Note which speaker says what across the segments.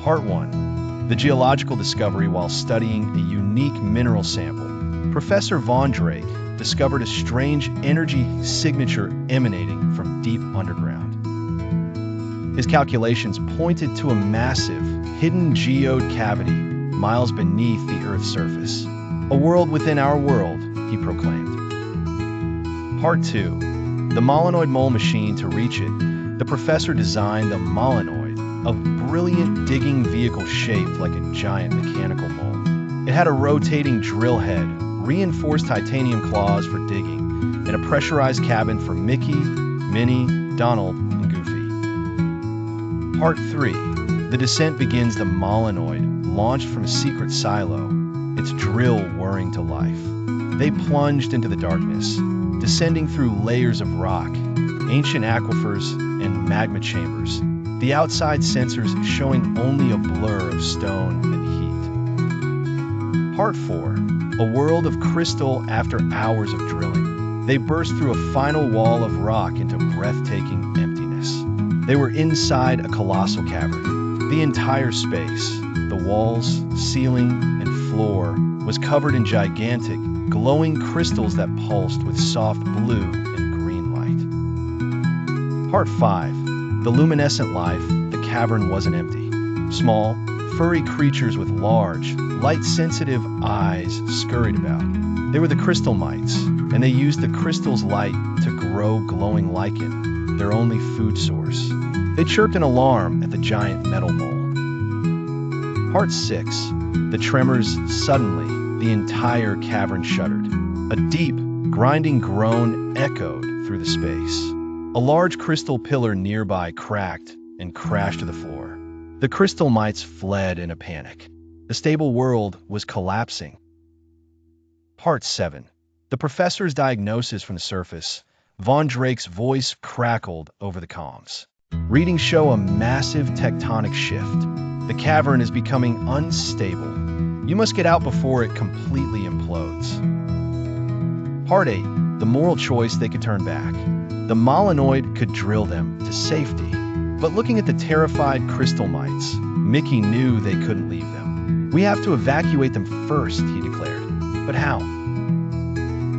Speaker 1: Part 1. The geological discovery while studying a unique mineral sample. Professor Von Drake discovered a strange energy signature emanating from deep underground. His calculations pointed to a massive, hidden geode cavity miles beneath the Earth's surface. A world within our world, he proclaimed. Part 2. The Molenoid mole machine. To reach it, the professor designed the Molenoid, a brilliant digging vehicle shaped like a giant mechanical mole. It had a rotating drill head, reinforced titanium claws for digging, and a pressurized cabin for Mickey, Minnie, Donald, and Goofy. Part 3. The descent begins. The Molenoid launched from a secret silo, its drill whirring to life. They plunged into the darkness, descending through layers of rock, ancient aquifers, and magma chambers, the outside sensors showing only a blur of stone and heat. Part 4. A world of crystal. After hours of drilling, they burst through a final wall of rock into breathtaking emptiness. They were inside a colossal cavern. The entire space, the walls, ceiling, and floor, was covered in gigantic, glowing crystals that pulsed with soft blue and green light. Part 5. The luminescent life. The cavern wasn't empty. Small, furry creatures with large, light-sensitive eyes scurried about. They were the Crystalmites, and they used the crystal's light to grow glowing lichen, their only food source. They chirped an alarm at the giant metal mole. Part 6. The tremors. Suddenly, the entire cavern shuddered. A deep, grinding groan echoed through the space. A large crystal pillar nearby cracked and crashed to the floor. The Crystalmites fled in a panic. The stable world was collapsing. Part 7. The professor's diagnosis. From the surface, Von Drake's voice crackled over the comms. Readings show a massive tectonic shift. The cavern is becoming unstable. You must get out before it completely implodes. Part 8. The moral choice. They could turn back. The Molenoid could drill them to safety. But looking at the terrified Crystalmites, Mickey knew they couldn't leave them. We have to evacuate them first, he declared. But how?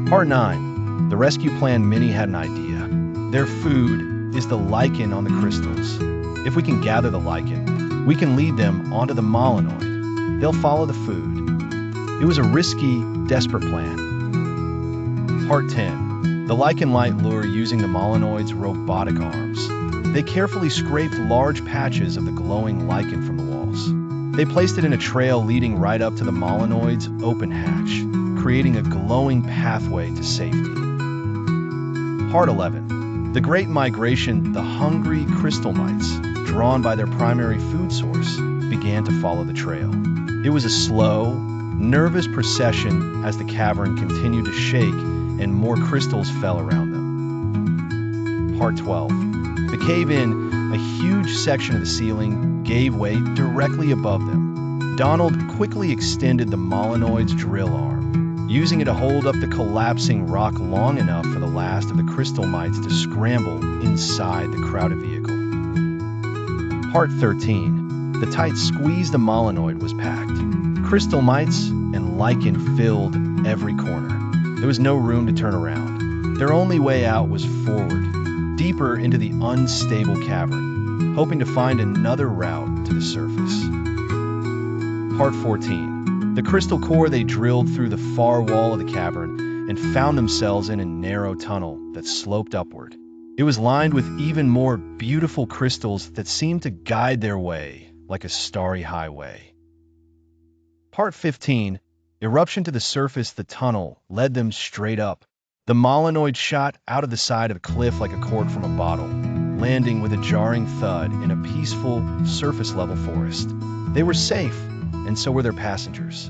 Speaker 1: Part 9. The rescue plan. Minnie had an idea. Their food is the lichen on the crystals. If we can gather the lichen, we can lead them onto the Molenoid. They'll follow the food. It was a risky, desperate plan. Part 10. The lichen light lure. Using the Molenoid's robotic arms, they carefully scraped large patches of the glowing lichen from the walls. They placed it in a trail leading right up to the Molenoid's open hatch, creating a glowing pathway to safety. Part 11. The Great Migration. The hungry Crystalmites, drawn by their primary food source, began to follow the trail. It was a slow, nervous procession as the cavern continued to shake and more crystals fell around them. Part 12. The cave-in. A huge section of the ceiling gave way directly above them. Donald quickly extended the Molenoid's drill arm, using it to hold up the collapsing rock long enough for the last of the Crystalmites to scramble inside the crowded vehicle. Part 13. The tight squeeze. The Molenoid was packed. Crystalmites and lichen filled every corner. There was no room to turn around. Their only way out was forward, deeper into the unstable cavern, hoping to find another route to the surface. Part 14. The crystal core. They drilled through the far wall of the cavern and found themselves in a narrow tunnel that sloped upward. It was lined with even more beautiful crystals that seemed to guide their way like a starry highway. Part 15. Eruption. To the surface. The tunnel led them straight up. The Molenoid shot out of the side of a cliff like a cork from a bottle, landing with a jarring thud in a peaceful, surface-level forest. They were safe, and so were their passengers.